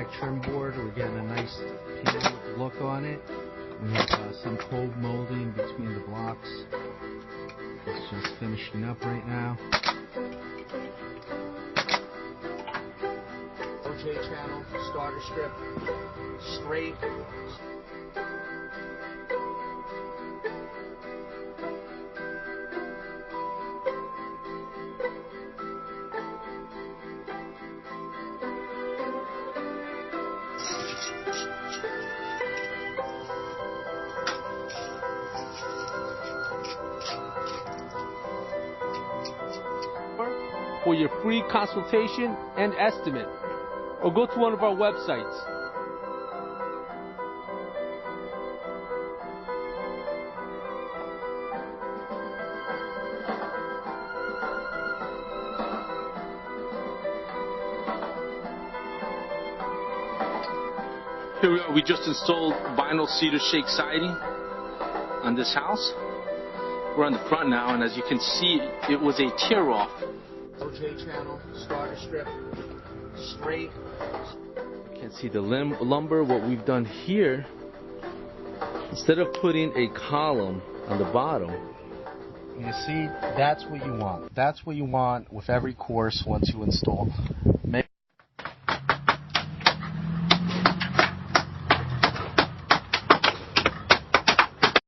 black trim board. We're getting a nice panel look on it. We have some cold molding between the blocks. It's just finishing up right now. OJ channel, starter strip, straight. For your free consultation and estimate, or go to one of our websites. Here we are. We just installed vinyl cedar shake siding on this house. We're on the front now, and as you can see, it was a tear-off. OJ channel, starter strip, straight. You can see the lumber. What we've done here, instead of putting a column on the bottom, you see, that's what you want. That's what you want with every course once you install.